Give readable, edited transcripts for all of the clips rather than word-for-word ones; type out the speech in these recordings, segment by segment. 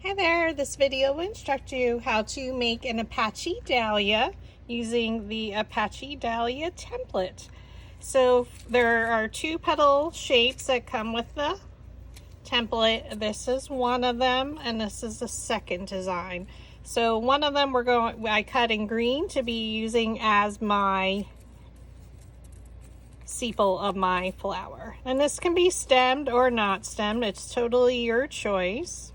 Hi there, this video will instruct you how to make an Apache Dahlia using the Apache Dahlia template. So there are two petal shapes that come with the template. This is one of them and this is the second design. So one of them I cut in green to be using as my sepal of my flower. And this can be stemmed or not stemmed, it's totally your choice.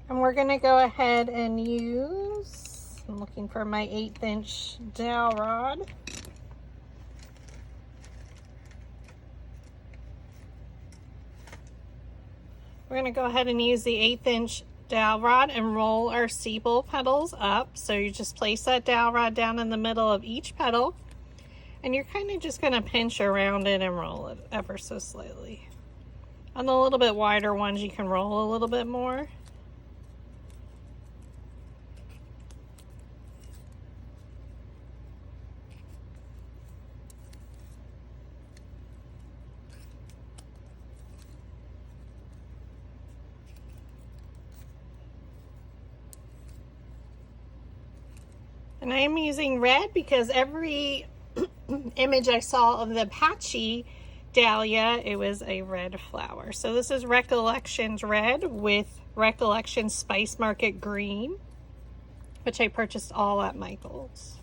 And we're going to go ahead and use, I'm looking for my 1/8 inch dowel rod. We're going to go ahead and use the 1/8 inch dowel rod and roll our sepal petals up. So you just place that dowel rod down in the middle of each petal. And you're kind of just going to pinch around it and roll it ever so slightly. On the little bit wider ones, you can roll a little bit more. And I am using red because every image I saw of the Apache Dahlia, it was a red flower. So this is Recollections red with Recollections Spice Market green, which I purchased all at Michael's.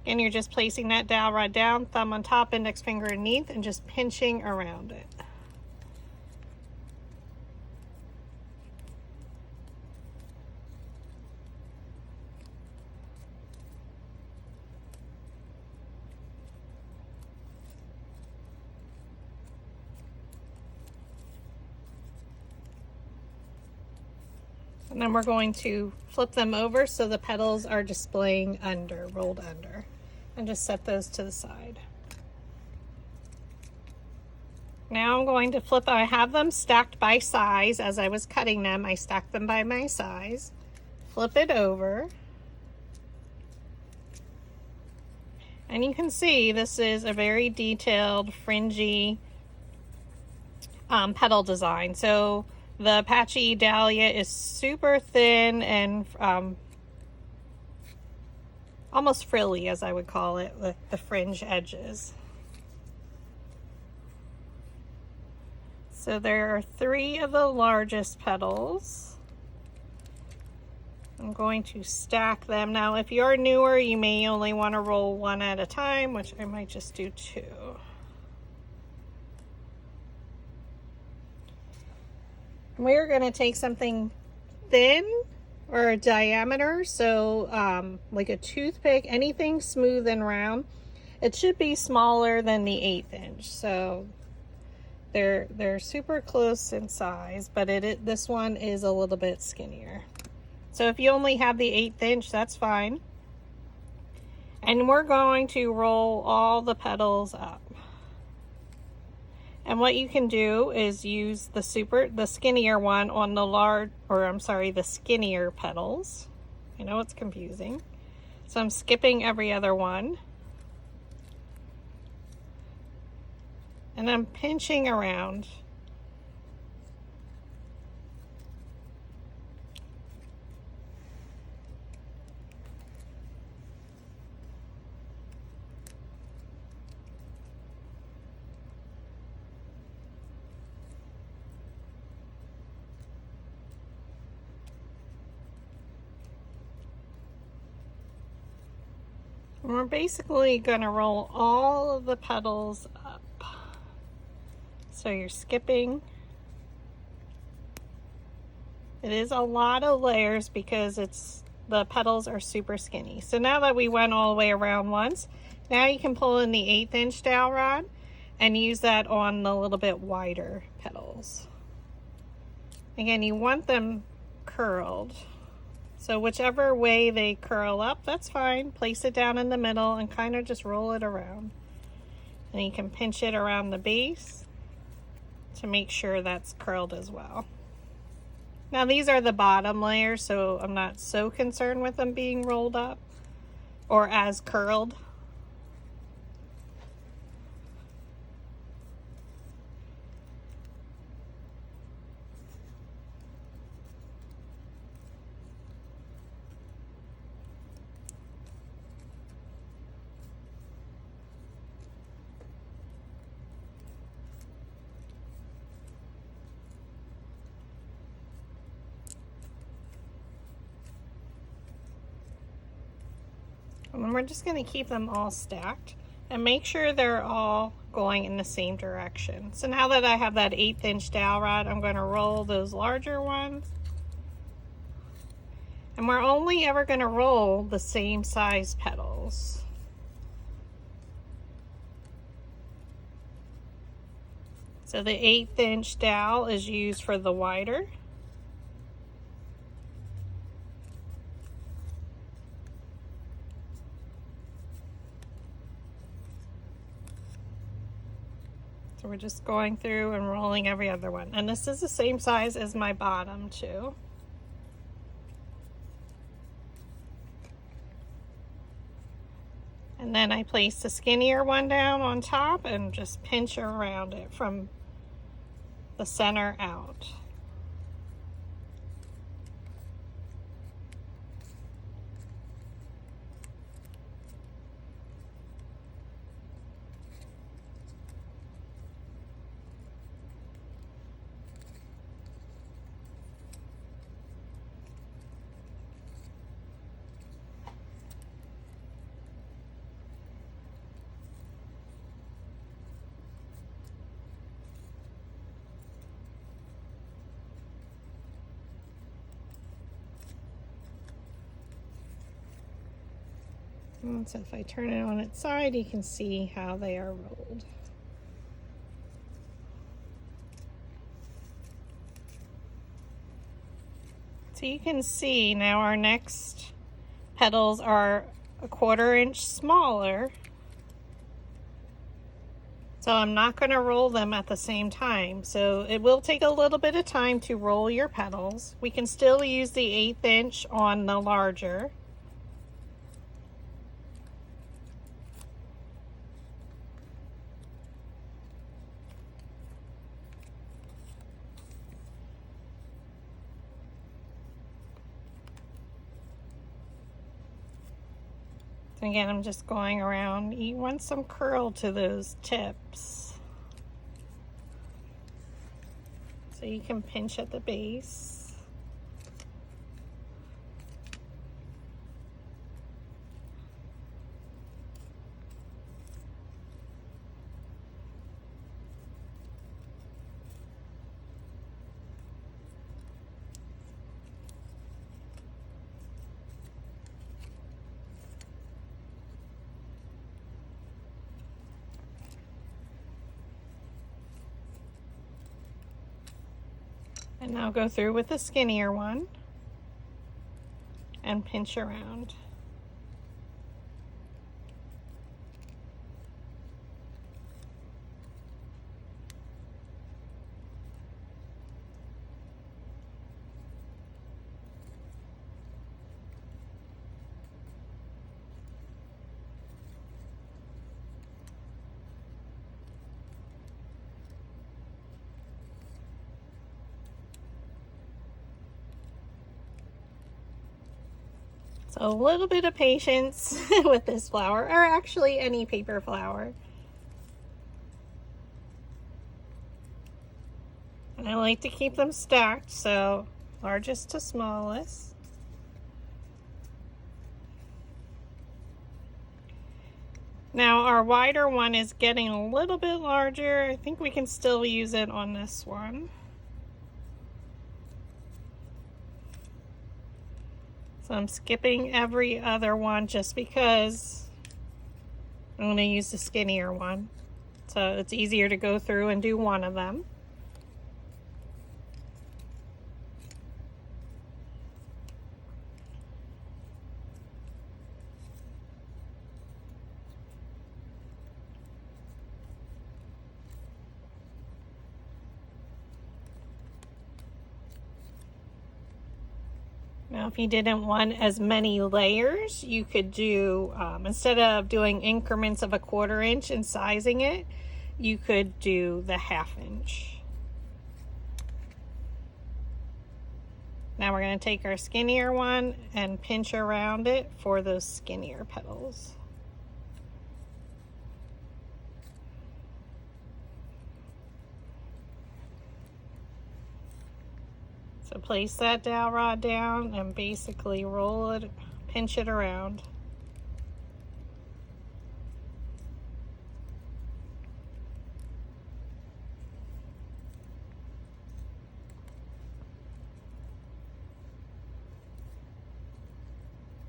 And you're just placing that dowel rod down, thumb on top, index finger underneath, and just pinching around it. And then we're going to flip them over so the petals are displaying under, rolled under. And just set those to the side. Now I'm going to flip, I have them stacked by size. As I was cutting them, I stacked them by my size. Flip it over. And you can see this is a very detailed, fringy petal design. So the Apache Dahlia is super thin and almost frilly, as I would call it, with the fringe edges. So there are 3 of the largest petals. I'm going to stack them. Now, if you're newer, you may only want to roll 1 at a time, which I might just do 2. We're going to take something thin or a diameter, so like a toothpick, anything smooth and round. It should be smaller than the 1/8 inch, so they're super close in size, but this one is a little bit skinnier. So if you only have the 1/8 inch, that's fine. And we're going to roll all the petals up. And what you can do is use the skinnier one on the skinnier petals. I know it's confusing. So I'm skipping every other one. And I'm pinching around. And we're basically going to roll all of the petals up. So you're skipping. It is a lot of layers because the petals are super skinny. So now that we went all the way around once, now you can pull in the 1/8 inch dowel rod and use that on the little bit wider petals. Again, you want them curled. So whichever way they curl up, that's fine. Place it down in the middle and kind of just roll it around. And you can pinch it around the base to make sure that's curled as well. Now these are the bottom layers, so I'm not so concerned with them being rolled up or as curled. And then we're just going to keep them all stacked and make sure they're all going in the same direction. So now that I have that 1/8 inch dowel rod, I'm going to roll those larger ones. And we're only ever going to roll the same size petals. So the 1/8 inch dowel is used for the wider. So we're just going through and rolling every other one. And this is the same size as my bottom too. And then I place the skinnier one down on top and just pinch around it from the center out. And so if I turn it on its side, you can see how they are rolled. So you can see now our next petals are 1/4 inch smaller. So I'm not going to roll them at the same time. So it will take a little bit of time to roll your petals. We can still use the 1/8 inch on the larger. So again, I'm just going around. You want some curl to those tips. So you can pinch at the base. And now go through with the skinnier one and pinch around. So a little bit of patience with this flower, or actually any paper flower. And I like to keep them stacked, so largest to smallest. Now our wider one is getting a little bit larger. I think we can still use it on this one. So I'm skipping every other one just because I'm going to use the skinnier one. So it's easier to go through and do one of them. Now, if you didn't want as many layers, you could do, instead of doing increments of 1/4 inch and sizing it, you could do the 1/2 inch. Now we're going to take our skinnier one and pinch around it for those skinnier petals. So place that dowel rod down and basically roll it, pinch it around.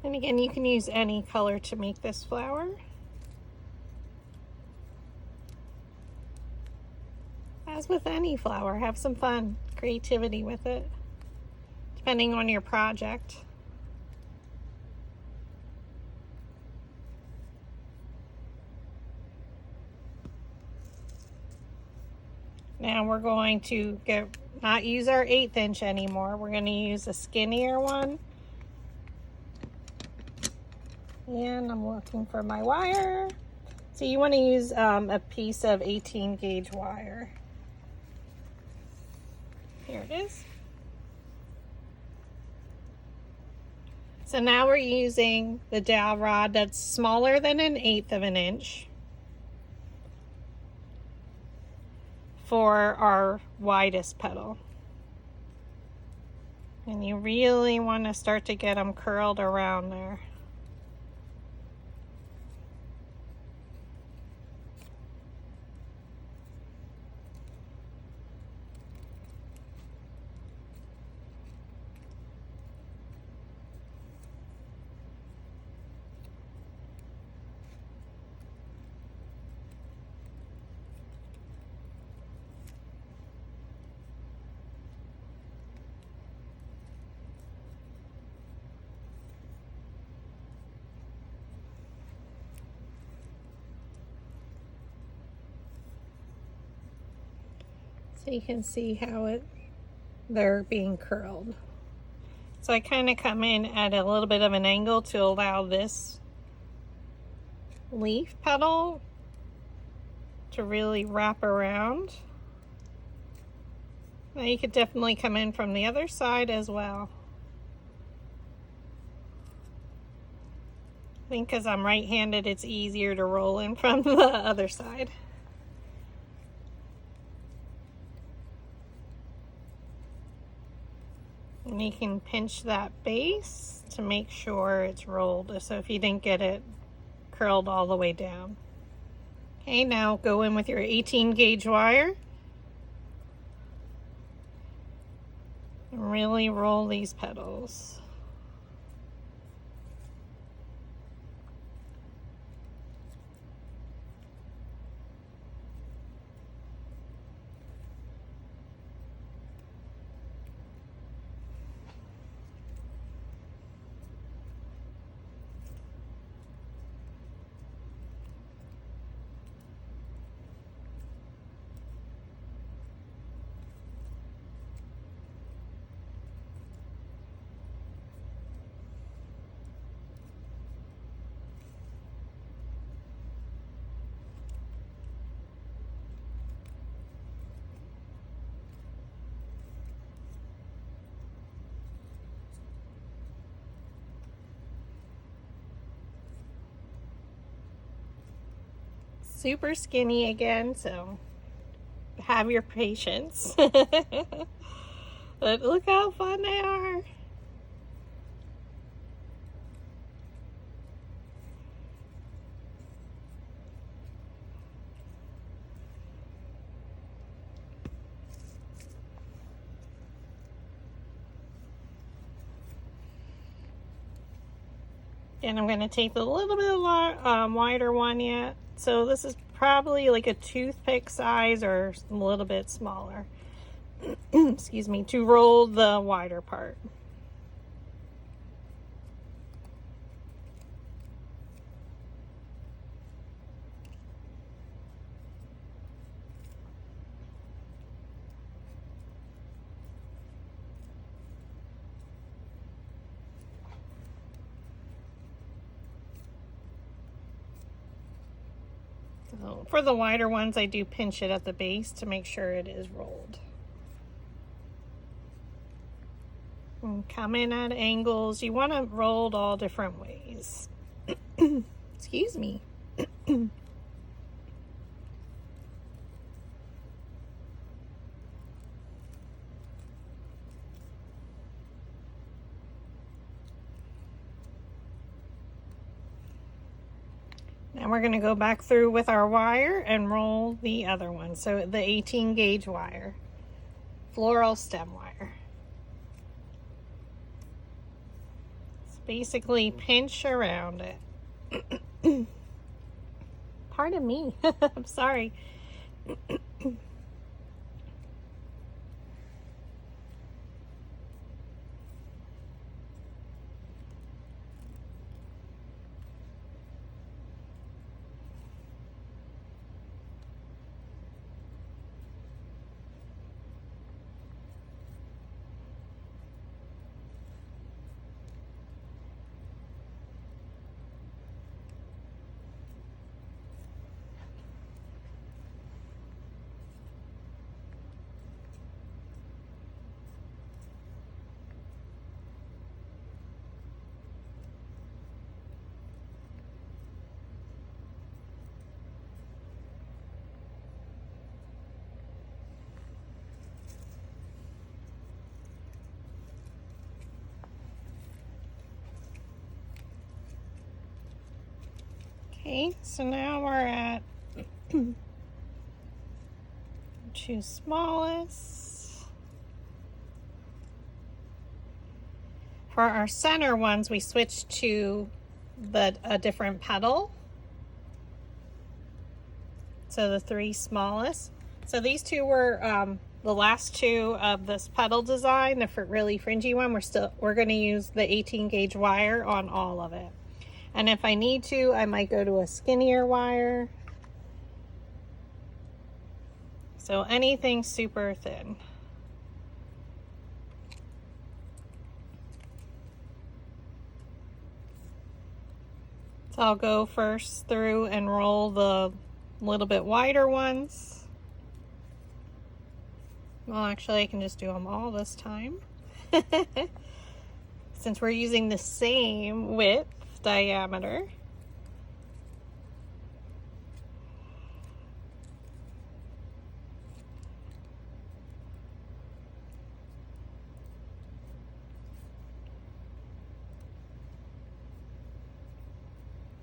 And again, you can use any color to make this flower. As with any flower, have some fun, creativity with it, depending on your project. Now we're going to not use our 1/8 inch anymore. We're going to use a skinnier one. And I'm looking for my wire. So you want to use a piece of 18 gauge wire. Here it is. So now we're using the dowel rod that's smaller than 1/8 of an inch for our widest petal. And you really want to start to get them curled around there. So you can see how they're being curled. So I kind of come in at a little bit of an angle to allow this leaf petal to really wrap around. Now you could definitely come in from the other side as well. I think because I'm right-handed, it's easier to roll in from the other side. And you can pinch that base to make sure it's rolled, so if you didn't get it curled all the way down. Okay, now go in with your 18 gauge wire. And really roll these petals. Super skinny again, so have your patience. But look how fun they are. And I'm going to take the little bit wider one yet. So this is probably like a toothpick size or a little bit smaller. Excuse me, to roll the wider part. So for the wider ones, I do pinch it at the base to make sure it is rolled. And come in at angles. You want it rolled all different ways. Excuse me. Now we're going to go back through with our wire and roll the other one. So the 18 gauge wire, floral stem wire. basically pinch around it. Pardon me. I'm sorry. Okay, so now we're at two smallest. For our center ones, we switched to a different petal. So the three smallest. So these two were the last two of this petal design, the really fringy one. We're going to use the 18 gauge wire on all of it. And if I need to, I might go to a skinnier wire. So anything super thin. So I'll go first through and roll the little bit wider ones. Well, actually I can just do them all this time. Since we're using the same width, diameter.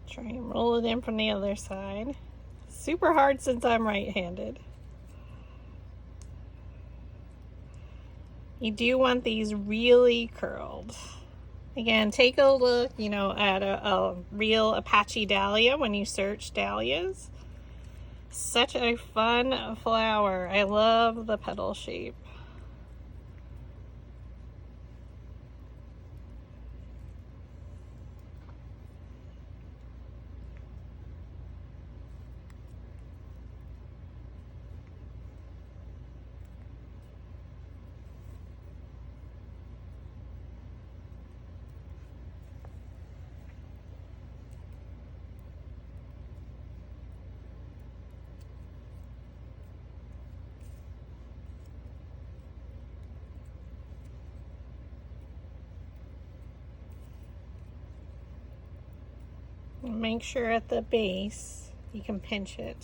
Try and roll it in from the other side. Super hard since I'm right-handed. You do want these really curled. Again, take a look, at a real Apache Dahlia when you search dahlias. Such a fun flower. I love the petal shape. Make sure at the base you can pinch it.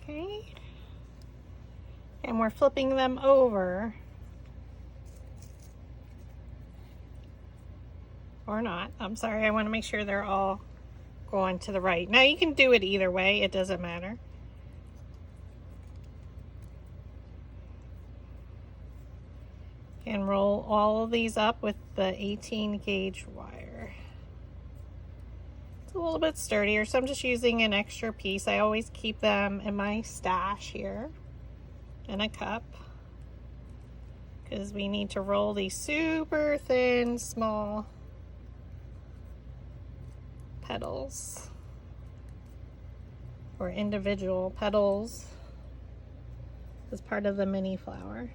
Okay. And we're flipping them over. Or not. I'm sorry, I want to make sure they're all going to the right. Now you can do it either way, it doesn't matter. And roll all of these up with the 18 gauge wire. a little bit sturdier, so I'm just using an extra piece. I always keep them in my stash here in a cup because we need to roll these super thin, small petals or individual petals as part of the mini flower.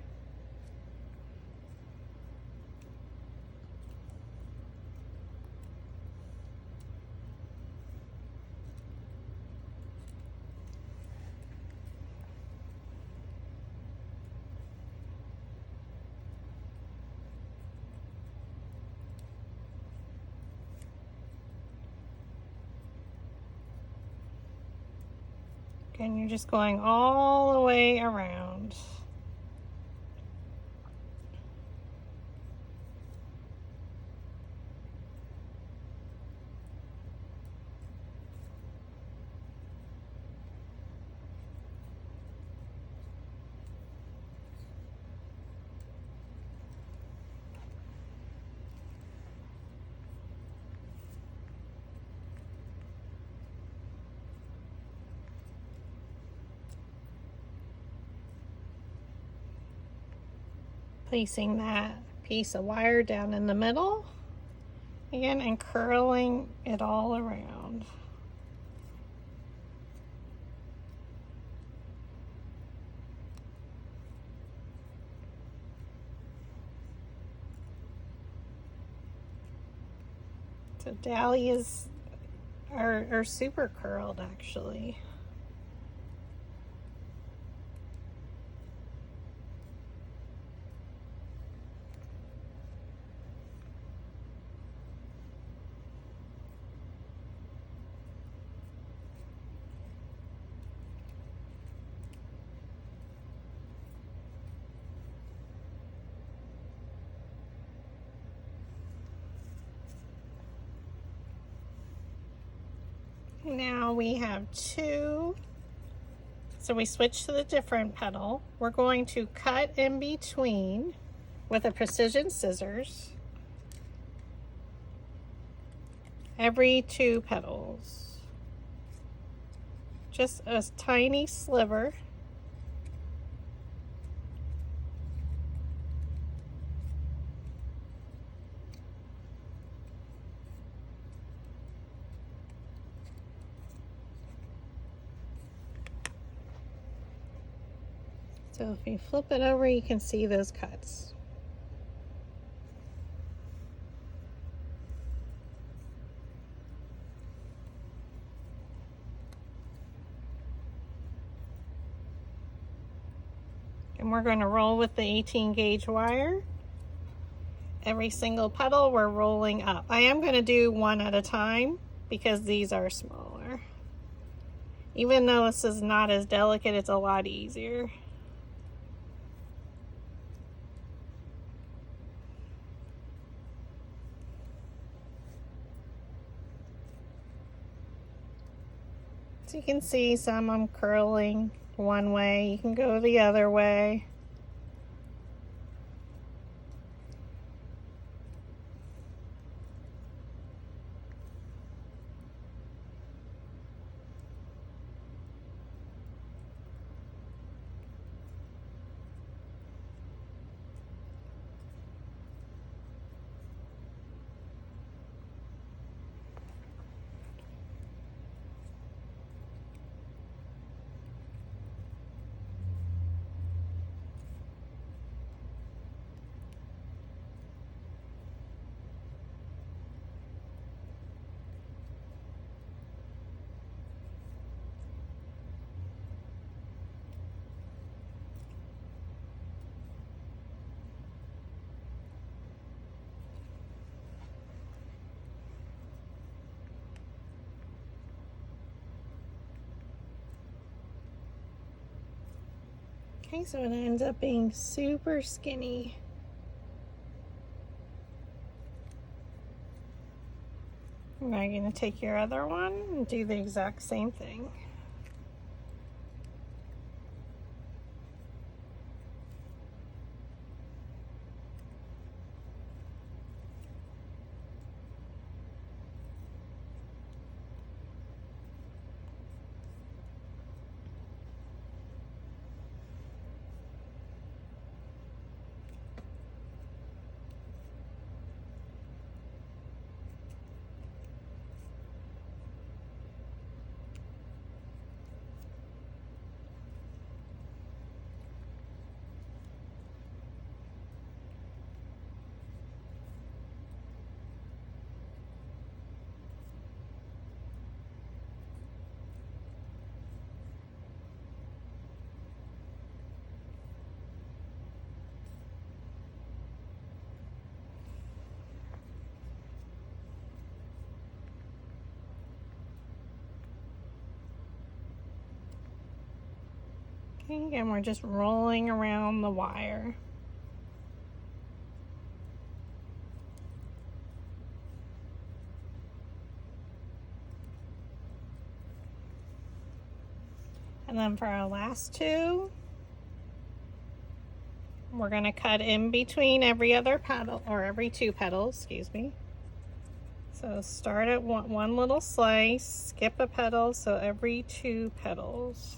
And you're just going all the way around. Placing that piece of wire down in the middle again and curling it all around. So dahlias are super curled actually. Now we have two, so we switch to the different petal. We're going to cut in between with a precision scissors every two petals. Just a tiny sliver. So if you flip it over, you can see those cuts. And we're going to roll with the 18 gauge wire. Every single petal we're rolling up. I am going to do one at a time because these are smaller. Even though this is not as delicate, it's a lot easier. So you can see some I'm curling one way, you can go the other way. Okay, so it ends up being super skinny. Now you're going to take your other one and do the exact same thing. And again, we're just rolling around the wire. And then for our last two, we're going to cut in between every other petal, or every two petals, excuse me. So start at one little slice, skip a petal, so every two petals.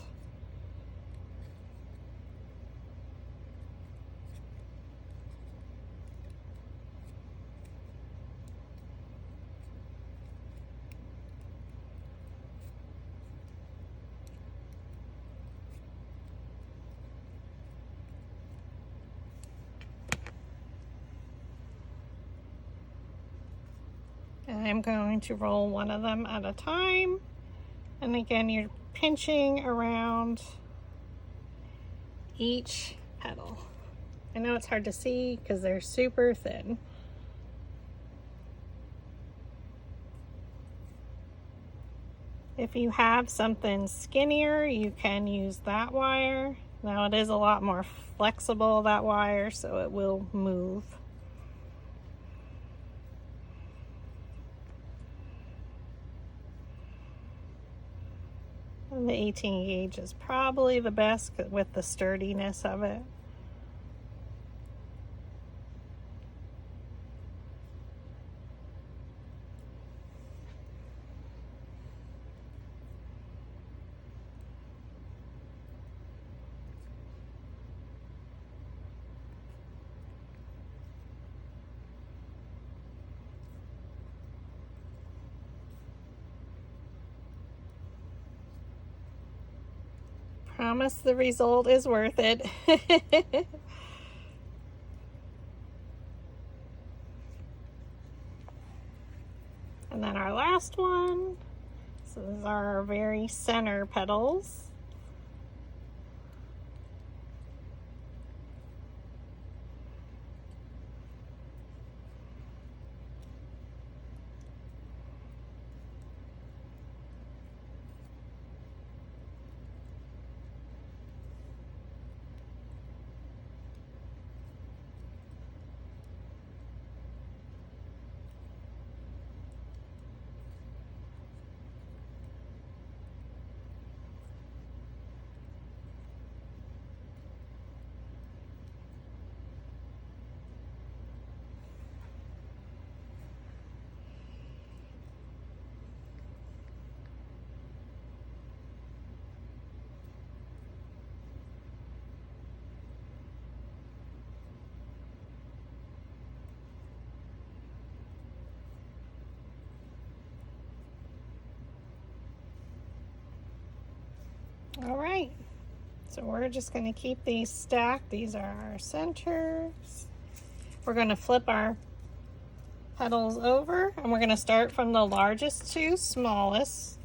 And I'm going to roll one of them at a time. And again, you're pinching around each petal. I know it's hard to see because they're super thin. If you have something skinnier, you can use that wire. Now it is a lot more flexible, that wire, so it will move. And the 18 gauge is probably the best with the sturdiness of it. Promise the result is worth it. And then our last one. So these are our very center petals. All right, so we're just going to keep these stacked. These are our centers. We're going to flip our petals over, and we're going to start from the largest to smallest.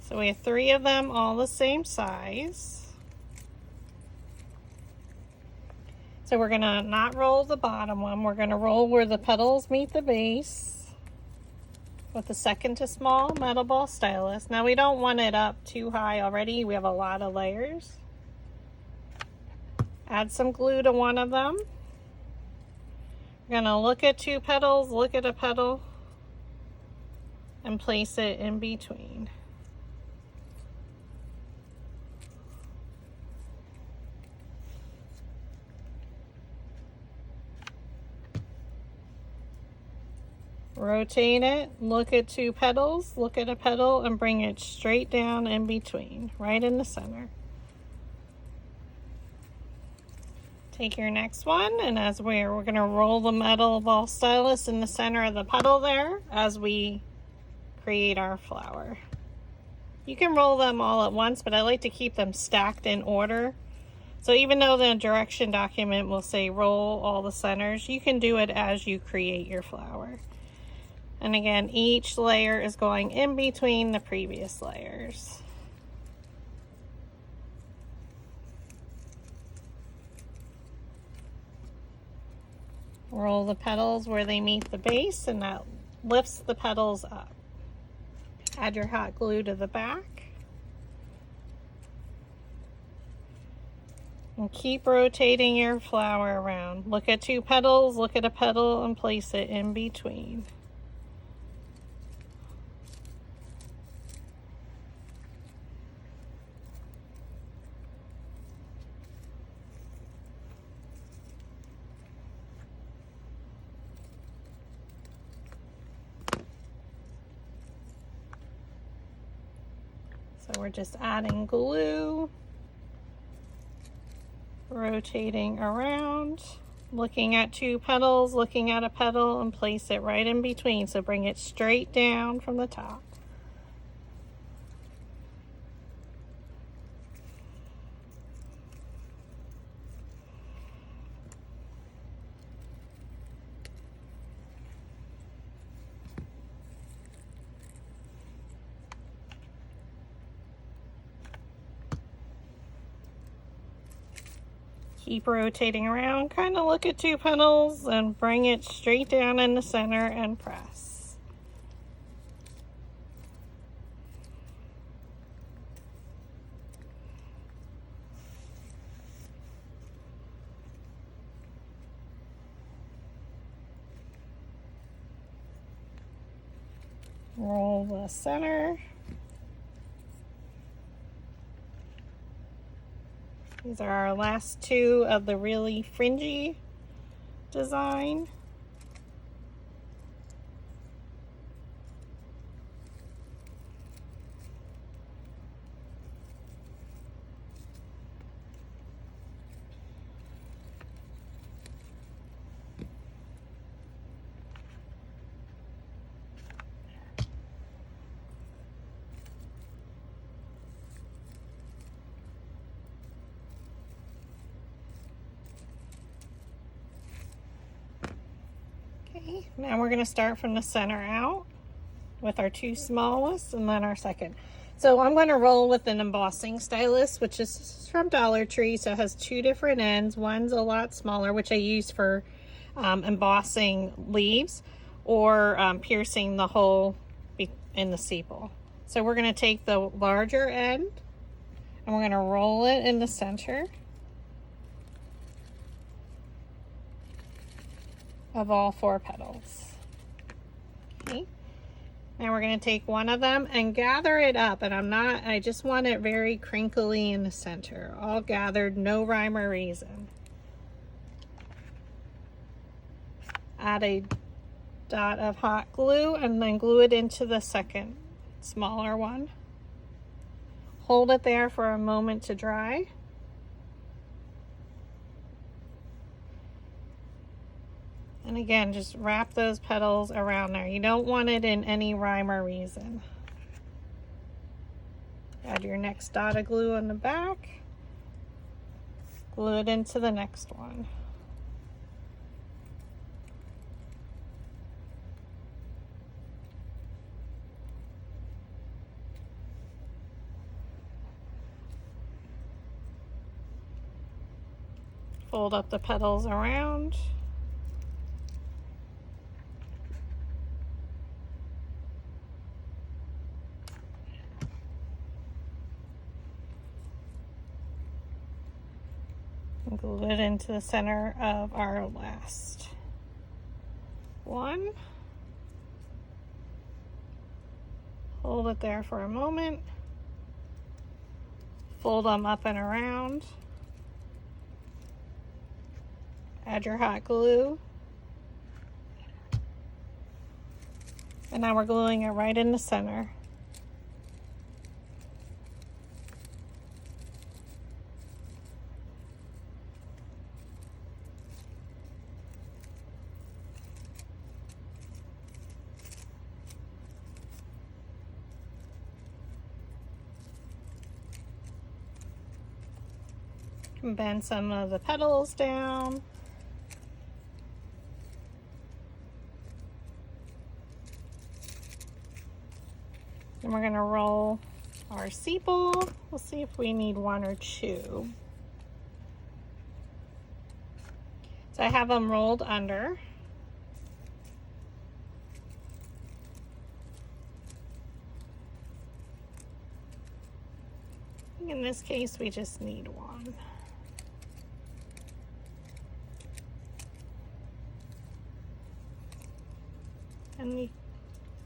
So we have 3 of them, all the same size. So we're going to not roll the bottom one. We're going to roll where the petals meet the base with the second to small metal ball stylus. Now we don't want it up too high already. We have a lot of layers. Add some glue to one of them. We're gonna look at 2 petals, look at a petal, and place it in between. Rotate it, look at 2 petals, look at a petal, and bring it straight down in between, right in the center. Take your next one, and as we're going to roll the metal ball stylus in the center of the petal there as we create our flower. You can roll them all at once, but I like to keep them stacked in order. So even though the direction document will say roll all the centers, you can do it as you create your flower. And again, each layer is going in between the previous layers. Roll the petals where they meet the base, and that lifts the petals up. Add your hot glue to the back. And keep rotating your flower around. Look at two petals, look at a petal, and place it in between. So we're just adding glue, rotating around, looking at two petals, looking at a petal, and place it right in between. So bring it straight down from the top. Keep rotating around, kind of look at two petals and bring it straight down in the center and press. Roll the center. These are our last two of the really fringy design. Okay, now we're going to start from the center out with our two smallest and then our second. So I'm going to roll with an embossing stylus, which is from Dollar Tree. So it has two different ends. One's a lot smaller, which I use for embossing leaves or piercing the hole in the sepal. So we're going to take the larger end and we're going to roll it in the center of all four petals. Okay. Now we're going to take one of them and gather it up, and I just want it very crinkly in the center, all gathered, no rhyme or reason. Add a dot of hot glue and then glue it into the second smaller one. Hold it there for a moment to dry. And again, just wrap those petals around there. You don't want it in any rhyme or reason. Add your next dot of glue on the back. Glue it into the next one. Fold up the petals around. Glue it into the center of our last one. Hold it there for a moment. Fold them up and around. Add your hot glue. And now we're gluing it right in the center. Bend some of the petals down. And we're going to roll our sepal. We'll see if we need one or two. So I have them rolled under. In this case, we just need one. And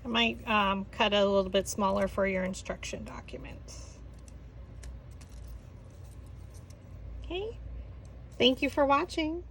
I might cut it a little bit smaller for your instruction documents. Okay, thank you for watching.